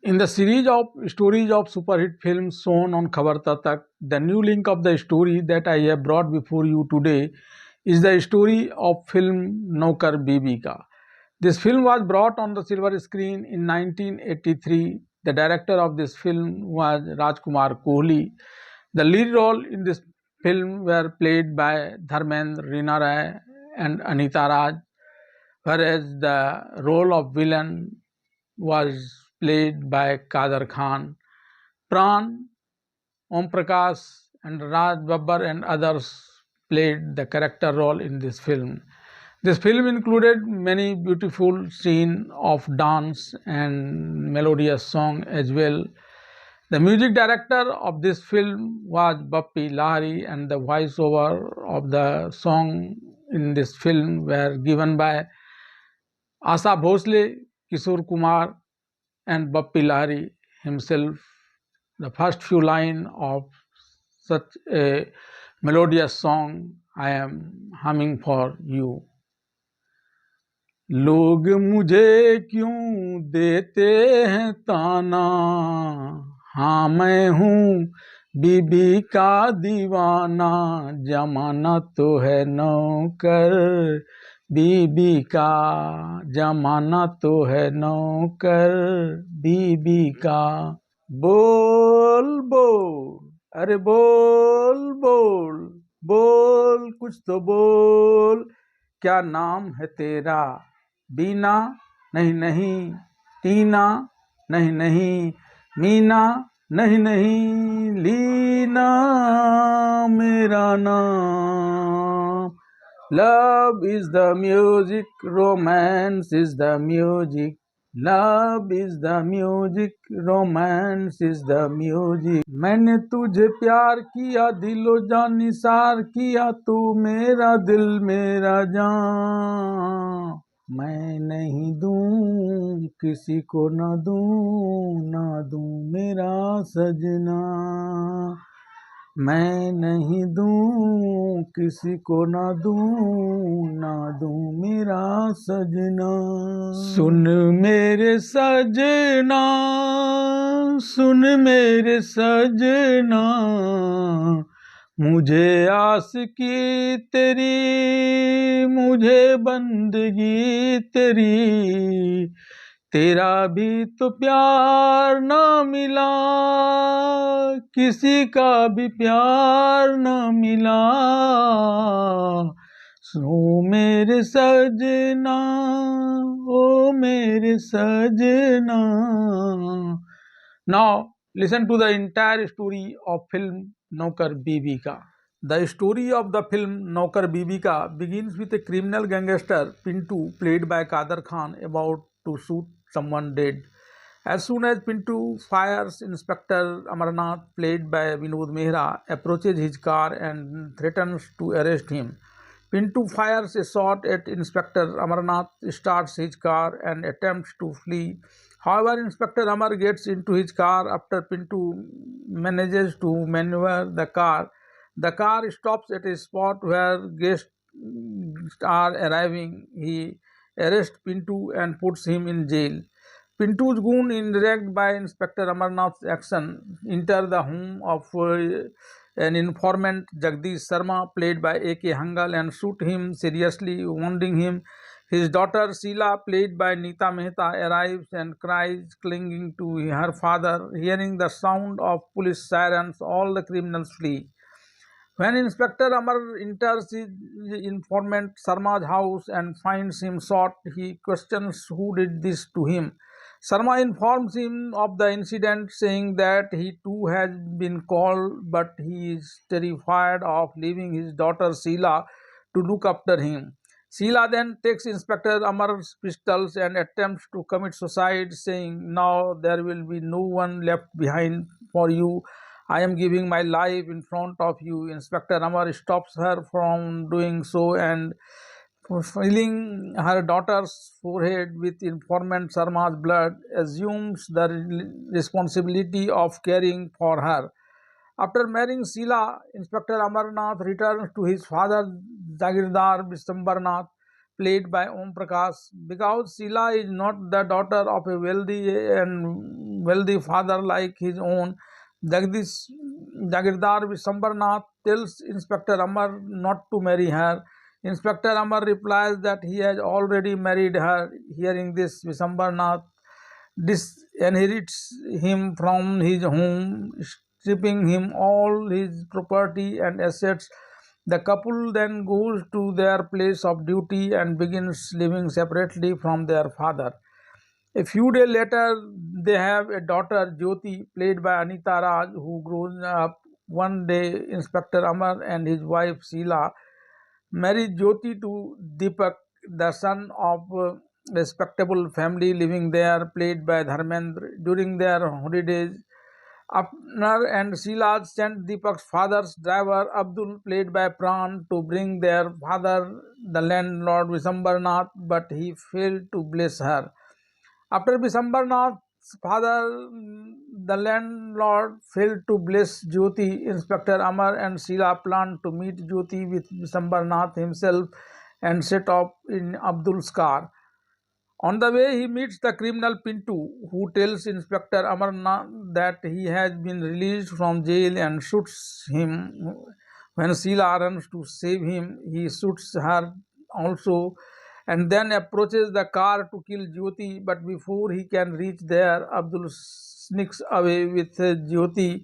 In the series of stories of superhit films shown on Khabar Tak, the new link of the story that I have brought before you today is the story of film Nokar Biwi Ka. This film was brought on the silver screen in 1983. The director of this film was Rajkumar Kohli. The lead role in this film were played by Dharmendra, Reena Roy and Anita Raj, whereas the role of villain was played by Kader Khan. Pran, Om Prakash, and Raj Babbar and others played the character role in this film. This film included many beautiful scenes of dance and melodious song as well. The music director of this film was Bappi Lahari, and the voiceover of the song in this film were given by Asa Bhosle, Kishore Kumar, and Bappi Lahari himself. The first few lines of such a melodious song I am humming for you. लोग मुझे क्यों देते हैं ताना, हाँ मैं हूँ बीबी का दीवाना, जमाना तो है नौकर बीबी का, जमाना तो है नौकर बीबी का। बोल बोल, अरे बोल बोल, बोल कुछ तो बोल, क्या नाम है तेरा? बीना नहीं नहीं, टीना नहीं नहीं, मीना नहीं नहीं, लीना मेरा नाम। Love is the music, romance is the music. Love is the music, romance is the music. मैंने तुझे प्यार किया, दिलो जान निसार किया, तू मेरा दिल मेरा जान। मैं नहीं दूं किसी को, ना दूं मेरा सजना। मैं नहीं दूं किसी को, ना दूं मेरा सजना। सुन मेरे सजना, सुन मेरे सजना, मुझे आशिकी तेरी, मुझे बंदगी तेरी, तेरा भी तो प्यार ना मिला, किसी का भी प्यार ना मिला। सुनो मेरे सजना, ओ मेरे सजना। Now listen to the entire story of film Nokar Biwi Ka. The story of the film Nokar Biwi Ka begins with a criminal gangster Pintu, played by Kader Khan, about to shoot someone dead. As soon as Pintu fires, Inspector Amarnath, played by Vinod Mehra, approaches his car and threatens to arrest him. Pintu fires a shot at Inspector Amarnath, starts his car and attempts to flee. However, Inspector Amar gets into his car after Pintu manages to maneuver the car. The car stops at a spot where guests are arriving. He arrests Pintu and puts him in jail. Pintu's goon, enraged by Inspector Amarnath's action, enter the home of an informant, Jagdish Sharma, played by A.K. Hangal, and shoot him seriously, wounding him. His daughter Sheila, played by Neeta Mehta, arrives and cries, clinging to her father. Hearing the sound of police sirens, all the criminals flee. When Inspector Amar enters his informant Sharma's house and finds him shot, he questions who did this to him. Sharma informs him of the incident, saying that he too has been called, but he is terrified of leaving his daughter Sheila to look after him. Sheila then takes Inspector Amar's pistols and attempts to commit suicide, saying, "Now there will be no one left behind for you. I am giving my life in front of you." Inspector Amar stops her from doing so and, filling her daughter's forehead with informant Sharma's blood, assumes the responsibility of caring for her. After marrying Sheila, Inspector Amarnath returns to his father Jagirdar Bishambarnath, played by Om Prakash. Because Sheila is not the daughter of a wealthy and wealthy father like his own. Jagdish Jagirdar Visambarnath tells Inspector Amar not to marry her. Inspector Amar replies that he has already married her. Hearing this, Visambarnath disinherits him from his home, stripping him all his property and assets. The couple then goes to their place of duty and begins living separately from their father. A few days later, they have a daughter, Jyoti, played by Anita Raj, who grows up. One day, Inspector Amar and his wife Sheila marry Jyoti to Deepak, the son of a respectable family living there, played by Dharmendra. During their holidays, Apnar and Sheila sent Deepak's father's driver, Abdul, played by Pran, to bring their father, the landlord Visambarnath, but he failed to bless her. After Visambarnath's father, the landlord, failed to bless Jyoti, Inspector Amar and Sheila planned to meet Jyoti with Visambarnath himself and set off in Abdul's car. On the way, he meets the criminal Pintu, who tells Inspector Amarnath that he has been released from jail and shoots him. When Sheila runs to save him, he shoots her also and then approaches the car to kill Jyoti. But before he can reach there, Abdul sneaks away with Jyoti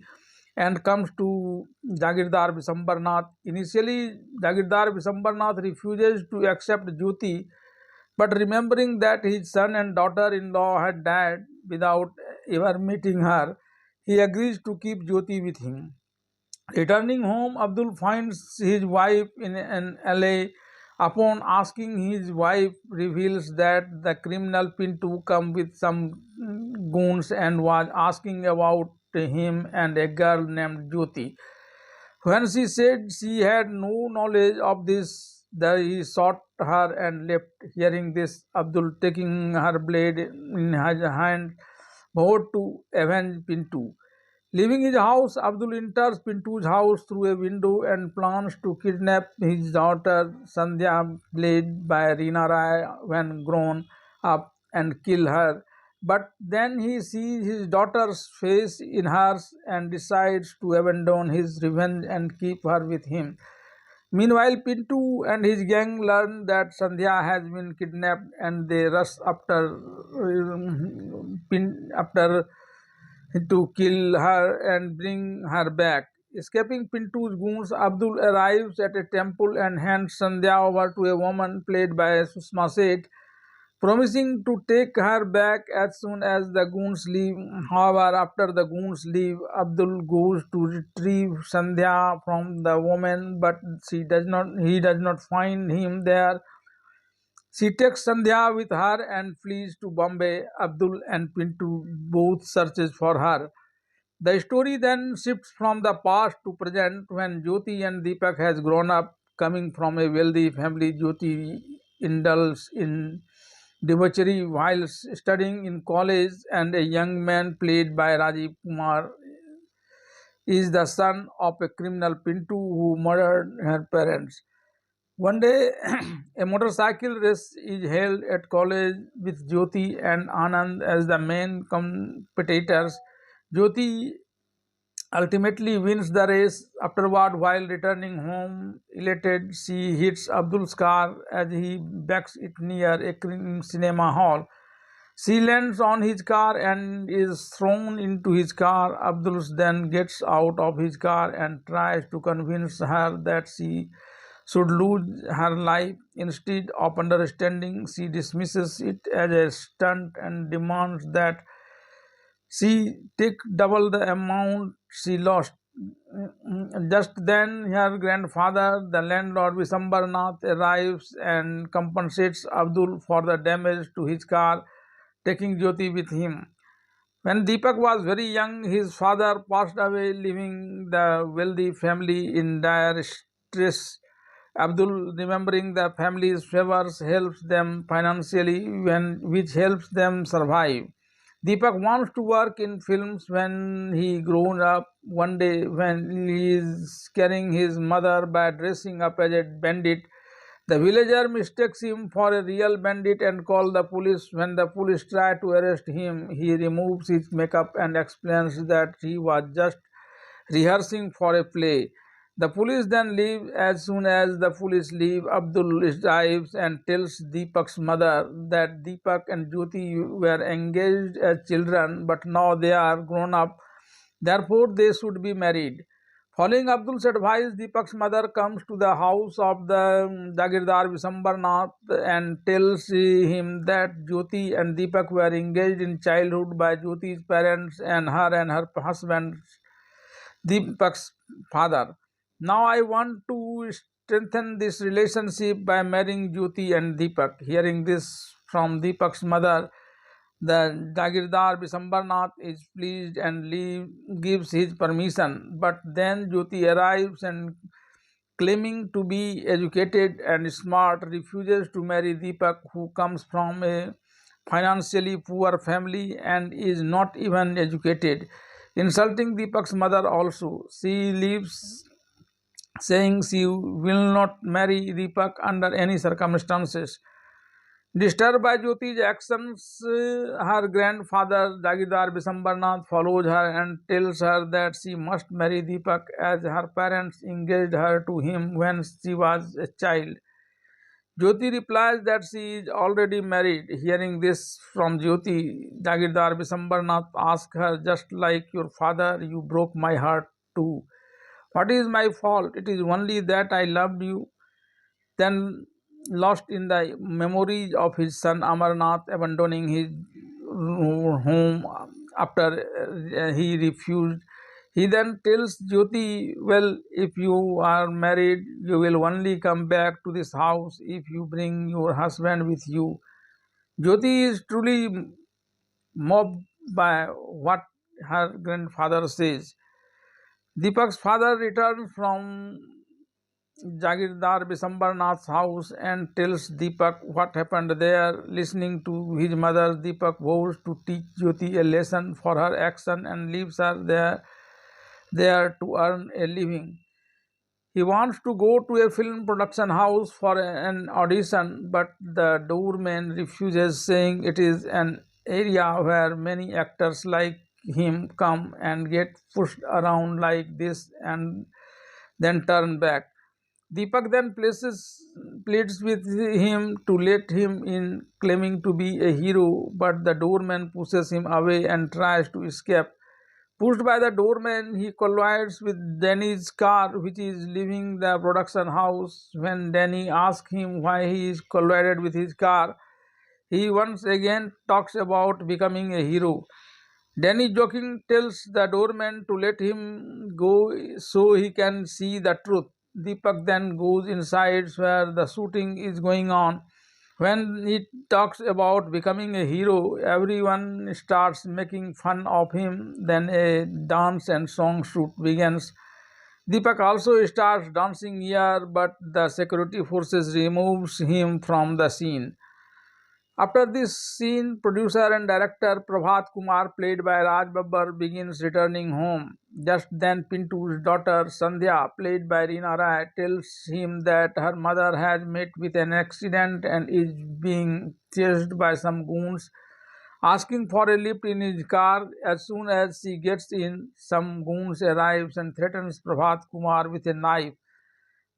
and comes to Jagirdar Visambarnath. Initially, Jagirdar Visambarnath refuses to accept Jyoti, but remembering that his son and daughter-in-law had died without ever meeting her, he agrees to keep Jyoti with him. Returning home, Abdul finds his wife in an alley. Upon asking, his wife reveals that the criminal Pintu come with some goons and was asking about him and a girl named Jyoti. When she said she had no knowledge of this, he shot her and left. Hearing this, Abdul, taking her blade in his hand, vowed to avenge Pintu. Leaving his house, Abdul enters Pintu's house through a window and plans to kidnap his daughter Sandhya, played by Reena Roy, when grown up, and kill her. But then he sees his daughter's face in hers and decides to abandon his revenge and keep her with him. Meanwhile, Pintu and his gang learn that Sandhya has been kidnapped and they rush after to kill her and bring her back. Escaping Pintu's goons, Abdul arrives at a temple and hands Sandhya over to a woman played by Susma Seth, promising to take her back as soon as the goons leave. However, after the goons leave, Abdul goes to retrieve Sandhya from the woman, but he does not find him there. She takes Sandhya with her and flees to Bombay. Abdul and Pintu both searches for her. The story then shifts from the past to present when Jyoti and Deepak has grown up. Coming from a wealthy family, Jyoti indulges in debauchery while studying in college, and a young man played by Rajiv Kumar is the son of a criminal Pintu who murdered her parents. One day, a motorcycle race is held at college with Jyoti and Anand as the main competitors. Jyoti ultimately wins the race. Afterward, while returning home elated, she hits Abdul's car as he backs it near a cinema hall. She lands on his car and is thrown into his car. Abdul then gets out of his car and tries to convince her that she should lose her life. Instead of understanding, she dismisses it as a stunt and demands that she take double the amount she lost. Just then, her grandfather, the landlord Visambarnath, arrives and compensates Abdul for the damage to his car, taking Jyoti with him. When Deepak was very young, his father passed away, leaving the wealthy family in dire stress. Abdul, remembering the family's favors, helps them financially, which helps them survive. Deepak wants to work in films when he grown up. One day, when he is scaring his mother by dressing up as a bandit, The villager mistakes him for a real bandit and calls the police. When the police try to arrest him, he removes his makeup and explains that he was just rehearsing for a play. The police then leave. As soon as the police leave, Abdul arrives and tells Deepak's mother that Deepak and Jyoti were engaged as children, but now they are grown up. Therefore, they should be married. Following Abdul's advice, Deepak's mother comes to the house of the Jagirdar Visambarnath and tells him that Jyoti and Deepak were engaged in childhood by Jyoti's parents and her husband Deepak's father. Now I want to strengthen this relationship by marrying Jyoti and Deepak. Hearing this from Deepak's mother, the Jagirdar Visambarnath is pleased and gives his permission. But then Jyoti arrives and, claiming to be educated and smart, refuses to marry Deepak, who comes from a financially poor family and is not even educated. Insulting Deepak's mother also, she leaves saying she will not marry Deepak under any circumstances. Disturbed by Jyoti's actions, her grandfather Jagidar Visambarnath follows her and tells her that she must marry Deepak as her parents engaged her to him when she was a child. Jyoti replies that she is already married. Hearing this from Jyoti, Jagirdar Visambarnath asks her, just like your father, you broke my heart too. What is my fault? It is only that I loved you. Then, lost in the memories of his son Amarnath abandoning his home after he refused, he then tells Jyoti, well, if you are married, you will only come back to this house if you bring your husband with you. Jyoti is truly moved by what her grandfather says. Deepak's father returns from Jagirdar Visambarnath's house and tells Deepak what happened there. Listening to his mother, Deepak vows to teach Jyoti a lesson for her action and leaves her there to earn a living. He wants to go to a film production house for an audition, but the doorman refuses, saying it is an area where many actors like him come and get pushed around like this and then turn back. Deepak then pleads with him to let him in, claiming to be a hero, but the doorman pushes him away and tries to escape. Pushed by the doorman, he collides with Danny's car, which is leaving the production house. When Danny asks him why he is collided with his car, he once again talks about becoming a hero. Danny joking tells the doorman to let him go so he can see the truth. Deepak then goes inside where the shooting is going on. When he talks about becoming a hero, everyone starts making fun of him. Then a dance and song shoot begins. Deepak also starts dancing here, but the security forces removes him from the scene. After this scene, producer and director Prabhat Kumar, played by Raj Babbar, begins returning home. Just then, Pintu's daughter Sandhya, played by Reena Roy, tells him that her mother has met with an accident and is being chased by some goons, asking for a lift in his car. As soon as she gets in, some goons arrives and threatens Prabhat Kumar with a knife.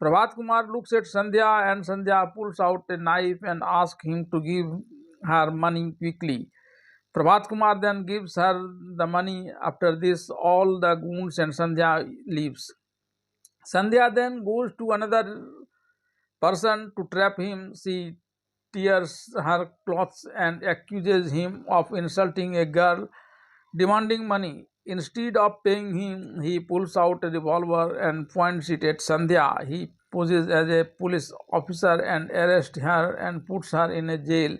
Prabhat Kumar looks at Sandhya and Sandhya pulls out a knife and asks him to give her money quickly. Prabhat Kumar then gives her the money. After this, all the goons and Sandhya leaves. Sandhya then goes to another person to trap him. She tears her clothes and accuses him of insulting a girl, demanding money. Instead of paying him, he pulls out a revolver and points it at Sandhya. He poses as a police officer and arrests her and puts her in a jail.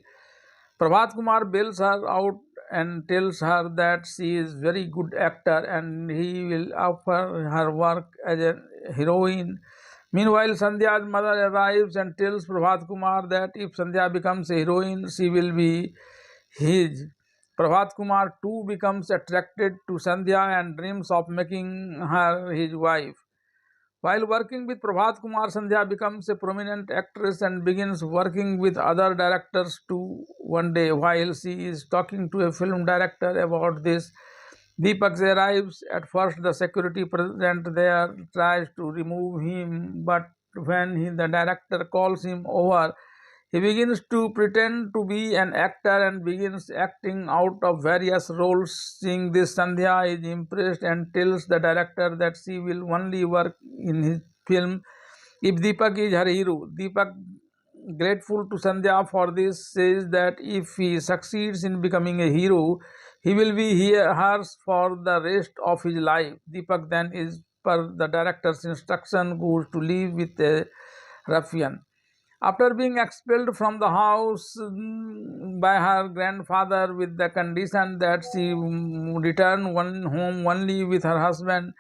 Prabhat Kumar bails her out and tells her that she is very good actor and he will offer her work as a heroine. Meanwhile, Sandhya's mother arrives and tells Prabhat Kumar that if Sandhya becomes a heroine, she will be his. Prabhat Kumar too becomes attracted to Sandhya and dreams of making her his wife. While working with Prabhat Kumar, Sandhya becomes a prominent actress and begins working with other directors too. One day, while she is talking to a film director about this, Deepak arrives. At first, the security present there tries to remove him, but when the director calls him over, he begins to pretend to be an actor and begins acting out of various roles. Seeing this, Sandhya is impressed and tells the director that she will only work in his film if Deepak is her hero. Deepak, grateful to Sandhya for this, says that if he succeeds in becoming a hero, he will be hers for the rest of his life. Deepak then, is per the director's instruction, goes to live with a ruffian. After being expelled from the house by her grandfather with the condition that she return home only with her husband,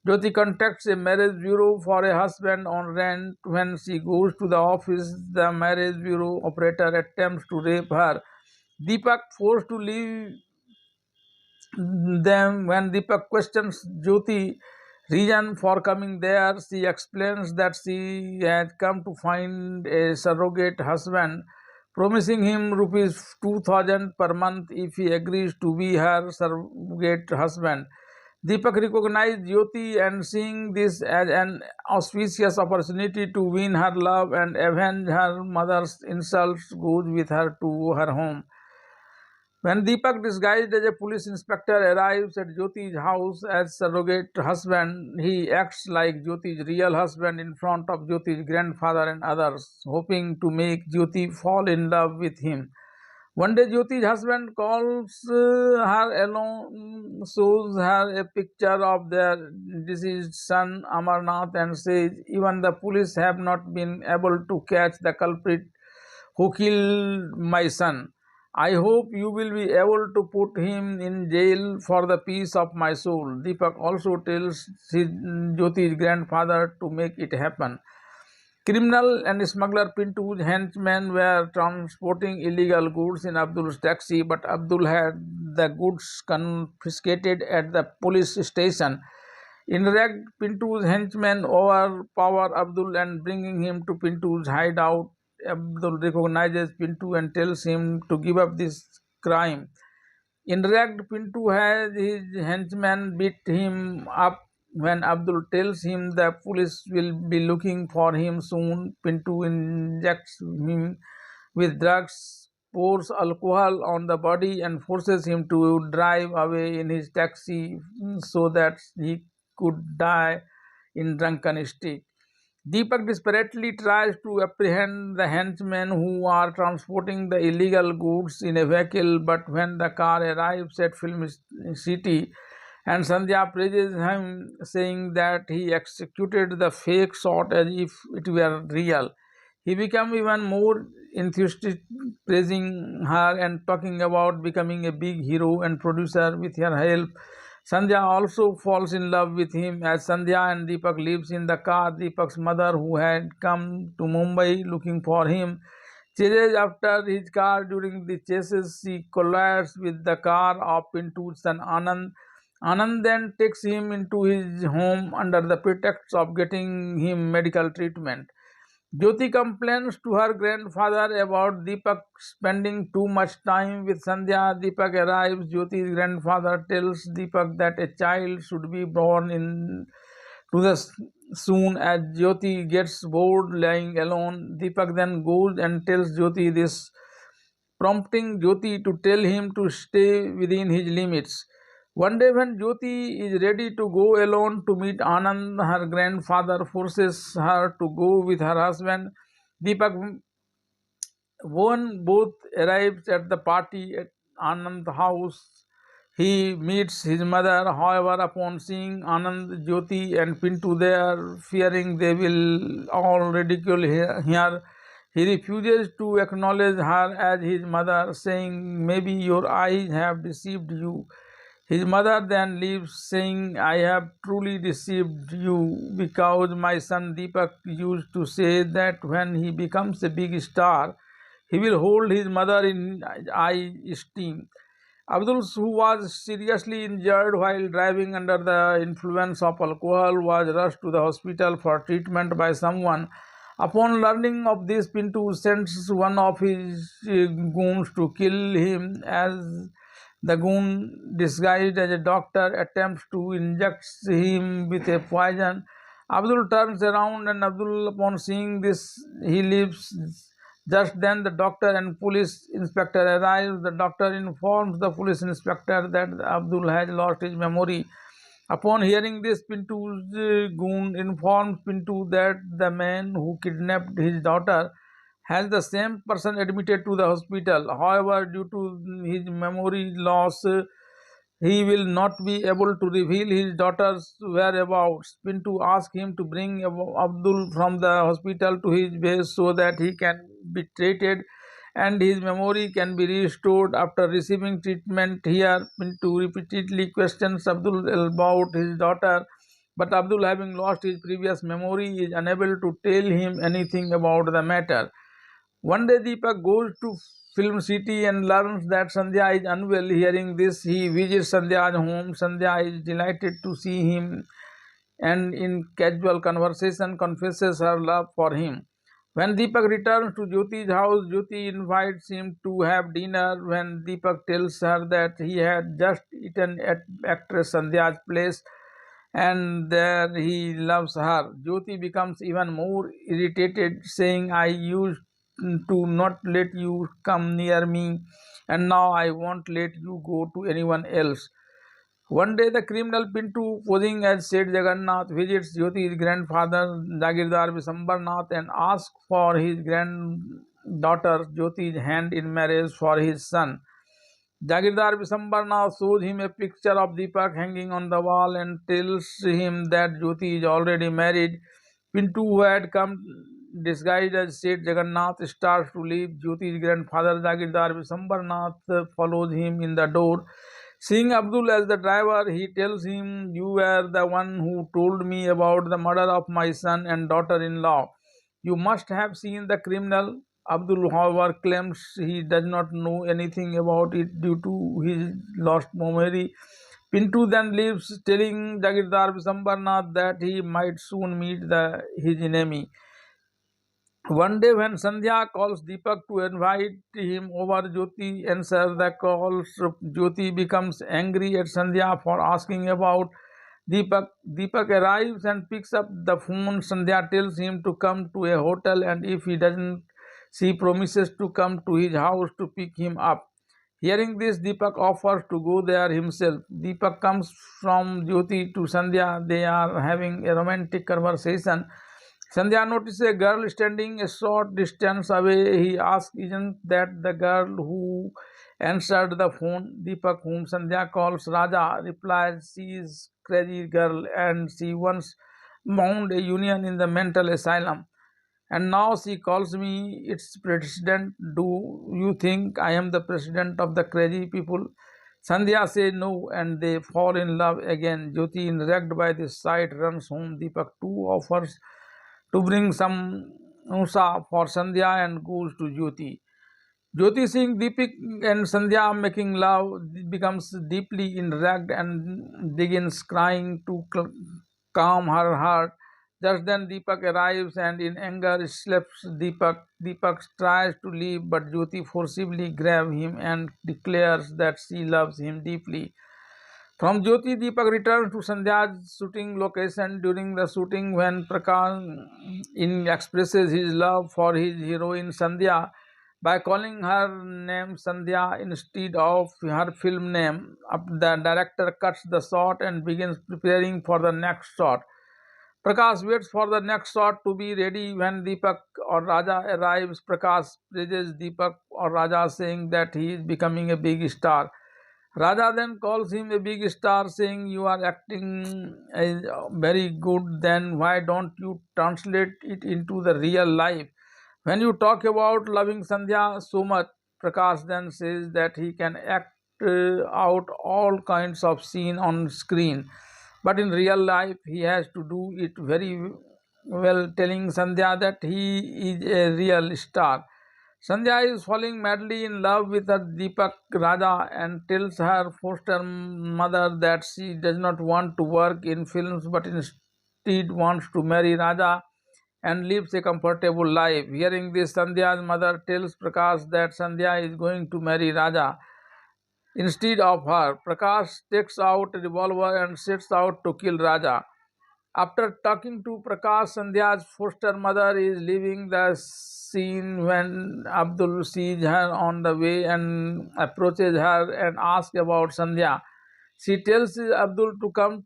Jyoti contacts a marriage bureau for a husband on rent. When she goes to the office, the marriage bureau operator attempts to rape her. Deepak, forced to leave them. When Deepak questions Jyoti reason for coming there, she explains that she had come to find a surrogate husband, promising him rupees 2000 per month if he agrees to be her surrogate husband. Deepak recognized Jyoti and seeing this as an auspicious opportunity to win her love and avenge her mother's insults, goes with her to her home. When Deepak, disguised as a police inspector, arrives at Jyoti's house as surrogate husband, he acts like Jyoti's real husband in front of Jyoti's grandfather and others, hoping to make Jyoti fall in love with him. One day, Jyoti's husband calls her alone, shows her a picture of their deceased son Amarnath, and says, "Even the police have not been able to catch the culprit who killed my son. I hope you will be able to put him in jail for the peace of my soul." Deepak also tells Jyoti's grandfather to make it happen. Criminal and smuggler Pintu's henchmen were transporting illegal goods in Abdul's taxi, but Abdul had the goods confiscated at the police station. Enraged, Pintu's henchmen overpower Abdul and bringing him to Pintu's hideout. Abdul recognizes Pintu and tells him to give up this crime. Enraged, Pintu has his henchmen beat him up. When Abdul tells him the police will be looking for him soon, Pintu injects him with drugs, pours alcohol on the body, and forces him to drive away in his taxi so that he could die in drunken state. Deepak desperately tries to apprehend the henchmen who are transporting the illegal goods in a vehicle, but when the car arrives at Film City, and Sandhya praises him, saying that he executed the fake shot as if it were real, he becomes even more enthusiastic, praising her and talking about becoming a big hero and producer with her help. Sandhya also falls in love with him. As Sandhya and Deepak lives in the car, Deepak's mother, who had come to Mumbai looking for him, chases after his car. During the chases, she collides with the car of Pintu's son Anand. Anand then takes him into his home under the pretext of getting him medical treatment. Jyoti complains to her grandfather about Deepak spending too much time with Sandhya. Deepak arrives. Jyoti's grandfather tells Deepak that a child should be born in to the soon as Jyoti gets bored lying alone. Deepak then goes and tells Jyoti this, prompting Jyoti to tell him to stay within his limits. One day, when Jyoti is ready to go alone to meet Anand, her grandfather forces her to go with her husband. Deepak, when both arrives at the party at Anand's house, he meets his mother. However, upon seeing Anand, Jyoti, and Pintu there, fearing they will all ridicule her, he refuses to acknowledge her as his mother, saying, "Maybe your eyes have deceived you." His mother then leaves, saying, "I have truly deceived you, because my son Deepak used to say that when he becomes a big star, he will hold his mother in high esteem. Abdul, who was seriously injured while driving under the influence of alcohol, was rushed to the hospital for treatment by someone. Upon learning of this, Pintu sends one of his goons to kill him. As the goon, disguised as a doctor, attempts to inject him with a poison. Abdul turns around, and Abdul, upon seeing this, he leaves. Just then, the doctor and police inspector arrive. The doctor informs the police inspector that Abdul has lost his memory. Upon hearing this, Pintu's goon informs Pintu that the man who kidnapped his daughter has the same person admitted to the hospital. However, due to his memory loss, he will not be able to reveal his daughter's whereabouts. Pintu asks him to bring Abdul from the hospital to his base so that he can be treated and his memory can be restored. After receiving treatment here, Pintu repeatedly questions Abdul about his daughter, but Abdul, having lost his previous memory, is unable to tell him anything about the matter. One day, Deepak goes to Film City and learns that Sandhya is unwell. Hearing this, he visits Sandhya's home. Sandhya is delighted to see him and, in casual conversation, confesses her love for him. When Deepak returns to Jyoti's house, Jyoti invites him to have dinner. When Deepak tells her that he had just eaten at actress Sandhya's place and there he loves her, Jyoti becomes even more irritated, saying, I used to not let you come near me, and now I won't let you go to anyone else. One day, the criminal Pintu, posing as Seth Jagannath, visits Jyoti's grandfather Jagirdar Visambarnath and asks for his granddaughter Jyoti's hand in marriage for his son. Jagirdar Visambarnath shows him a picture of Deepak hanging on the wall and tells him that Jyoti is already married. Pintu, who had come disguised as Seth Jagannath, starts to leave. Jyoti's grandfather Jagirdar Visambarnath follows him in the door. Seeing Abdul as the driver, he tells him, You were the one who told me about the murder of my son and daughter-in-law. You must have seen the criminal. Abdul, however, claims he does not know anything about it due to his lost memory. Pintu then leaves, telling Jagirdar Visambarnath that he might soon meet his enemy. One day, when Sandhya calls Deepak to invite him over, Jyoti answers the calls. Jyoti becomes angry at Sandhya for asking about Deepak. Deepak arrives and picks up the phone. Sandhya tells him to come to a hotel, and if he doesn't, she promises to come to his house to pick him up. Hearing this, Deepak offers to go there himself. Deepak comes from Jyoti to Sandhya. They are having a romantic conversation. Sandhya notices a girl standing a short distance away. He asks, Isn't that the girl who answered the phone? Deepak, whom Sandhya calls Raja, replies, She is crazy girl and she once found a union in the mental asylum. And now she calls me its president. Do you think I am the president of the crazy people? Sandhya says no, and they fall in love again. Jyoti, enraged by this sight, runs home. Deepak too offers to bring some usa for Sandhya and goes to Jyoti. Jyoti, seeing Deepak and Sandhya making love, becomes deeply enraged and begins crying to calm her heart. Just then Deepak arrives and in anger slaps Deepak. Deepak tries to leave, but Jyoti forcibly grabs him and declares that she loves him deeply. From Jyoti, Deepak returns to Sandhya's shooting location. During the shooting, when Prakash expresses his love for his heroine Sandhya by calling her name Sandhya instead of her film name, the director cuts the shot and begins preparing for the next shot. Prakash waits for the next shot to be ready. When Deepak or Raja arrives, Prakash praises Deepak or Raja, saying that he is becoming a big star. Raja then calls him a big star, saying, You are acting very good, then why don't you translate it into the real life? When you talk about loving Sandhya so much, Prakash then says that he can act out all kinds of scene on screen. But in real life, he has to do it very well, telling Sandhya that he is a real star. Sandhya is falling madly in love with her Deepak Raja and tells her foster mother that she does not want to work in films but instead wants to marry Raja and lives a comfortable life. Hearing this, Sandhya's mother tells Prakash that Sandhya is going to marry Raja instead of her. Prakash takes out a revolver and sets out to kill Raja. After talking to Prakash, Sandhya's foster mother is leaving the scene when Abdul sees her on the way and approaches her and asks about Sandhya. She tells Abdul to come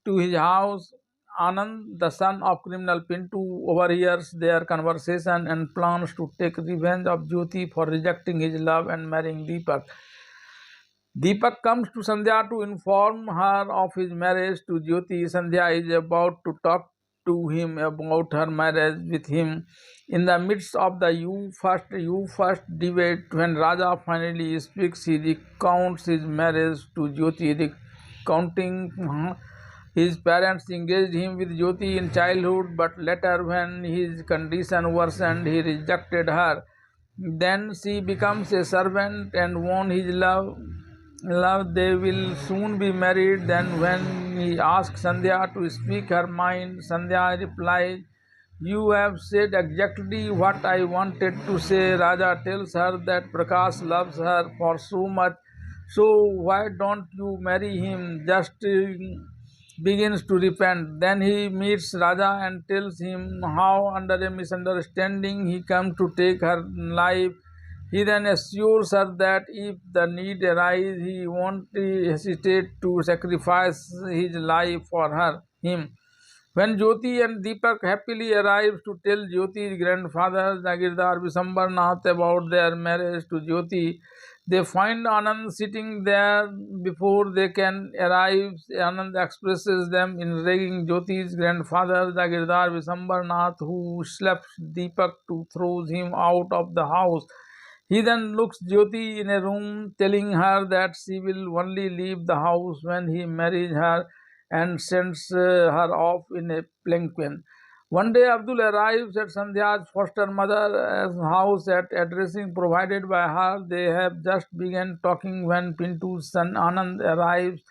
to his house. Anand, the son of criminal Pintu, overhears their conversation and plans to take revenge of Jyoti for rejecting his love and marrying Deepak. Deepak comes to Sandhya to inform her of his marriage to Jyoti. Sandhya is about to talk to him about her marriage with him. In the midst of the you first debate, when Raja finally speaks, he recounts his marriage to Jyoti, recounting his parents engaged him with Jyoti in childhood, but later, when his condition worsened, he rejected her. Then she becomes a servant and won his love. They will soon be married. Then when he asks Sandhya to speak her mind, Sandhya replies, "You have said exactly what I wanted to say." Raja tells her that Prakash loves her for so much, so why don't you marry him? Just begins to repent. Then he meets Raja and tells him how, under a misunderstanding, he comes to take her life. He then assures her that if the need arises, he won't hesitate to sacrifice his life for him. When Jyoti and Deepak happily arrive to tell Jyoti's grandfather, Jagirdar Visambar Nath, about their marriage to Jyoti, they find Anand sitting there. Before they can arrive, Anand expresses them in ragging Jyoti's grandfather, Jagirdar Visambar Nath, who slaps Deepak to throw him out of the house. He then looks Jyoti in a room, telling her that she will only leave the house when he marries her, and sends her off in a palanquin. One day, Abdul arrives at Sandhya's foster mother's house at addressing provided by her. They have just begun talking when Pintu's son Anand arrives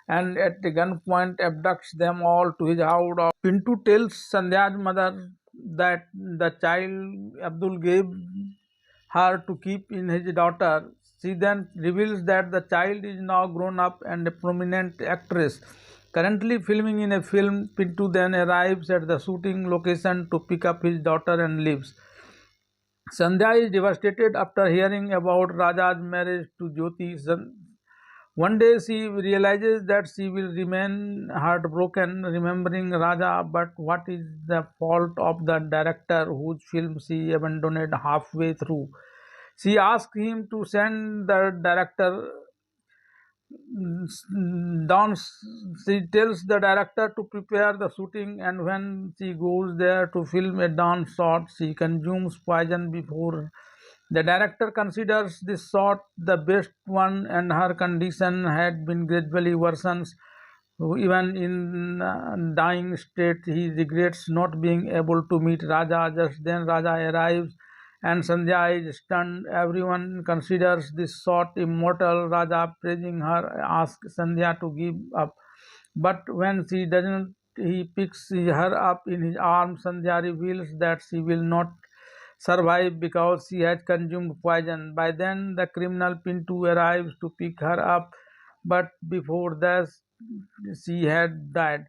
and at gunpoint abducts them all to his house. Pintu tells Sandhya's mother that the child Abdul gave her to keep in his daughter. She then reveals that the child is now grown up and a prominent actress, currently filming in a film. Pintu then arrives at the shooting location to pick up his daughter and leaves. Sandhya is devastated after hearing about Raja's marriage to Jyoti. One day she realizes that she will remain heartbroken remembering Raja, but what is the fault of the director whose film she abandoned halfway through? She asks him to send the director down. She tells the director to prepare the shooting, and when she goes there to film a dance shot, she consumes poison before. The director considers this shot the best one, and her condition had been gradually worsened. Even in dying state, he regrets not being able to meet Raja. Just then, Raja arrives and Sandhya is stunned. Everyone considers this shot immortal. Raja, praising her, asks Sandhya to give up. But when she doesn't, he picks her up in his arms. Sandhya reveals that she will not survive because she has consumed poison. By then, the criminal Pintu arrives to pick her up, but before that, she had died.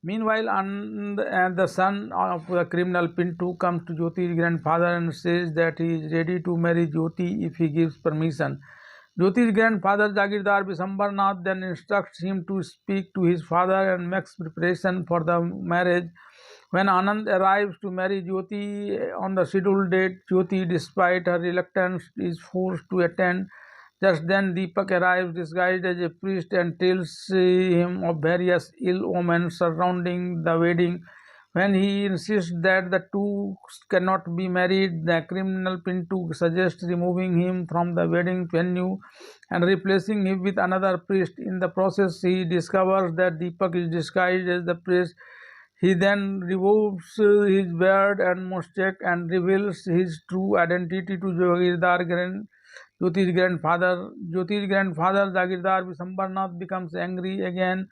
Meanwhile, Anand and the son of the criminal Pintu comes to Jyoti's grandfather and says that he is ready to marry Jyoti if he gives permission. Jyoti's grandfather Jagirdar Visambar Nath then instructs him to speak to his father and makes preparation for the marriage. When Anand arrives to marry Jyoti on the scheduled date, Jyoti, despite her reluctance, is forced to attend. Just then, Deepak arrives disguised as a priest and tells him of various ill omens surrounding the wedding. When he insists that the two cannot be married, the criminal Pintu suggests removing him from the wedding venue and replacing him with another priest. In the process, he discovers that Deepak is disguised as the priest. He then removes his beard and mustache and reveals his true identity to Jyoti's grandfather. Jyoti's grandfather, Jagirdar Visambarnath, becomes angry again,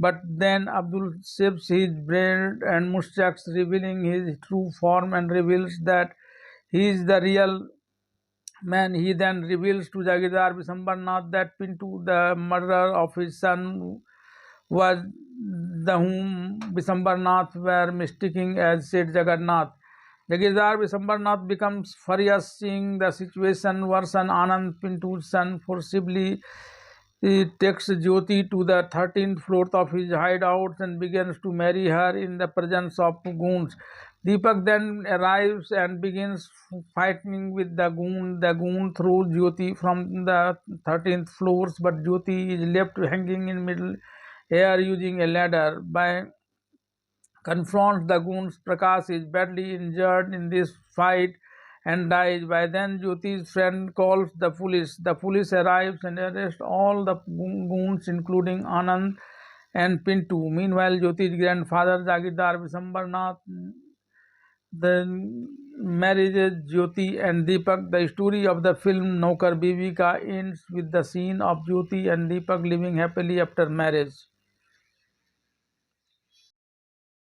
but then Abdul shaves his beard and mustache, revealing his true form and reveals that he is the real man. He then reveals to Jagirdar Visambarnath that Pintu, the murderer of his son, was the whom Visambarnath were mistaking as Seth Jagannath. Jagirdar Visambarnath becomes furious seeing the situation worsen. Anand, Pintu's son, forcibly takes Jyoti to the 13th floor of his hideout and begins to marry her in the presence of goons. Deepak then arrives and begins fighting with the goon. The goon throws Jyoti from the 13th floors, but Jyoti is left hanging in middle air using a ladder. By confronts the goons, Prakash is badly injured in this fight and dies. By then, Jyoti's friend calls the police. The police arrives and arrests all the goons, including Anand and Pintu. Meanwhile, Jyoti's grandfather, Jagirdar Visambarnath, then marries Jyoti and Deepak. The story of the film Nokar Biwi Ka ends with the scene of Jyoti and Deepak living happily after marriage.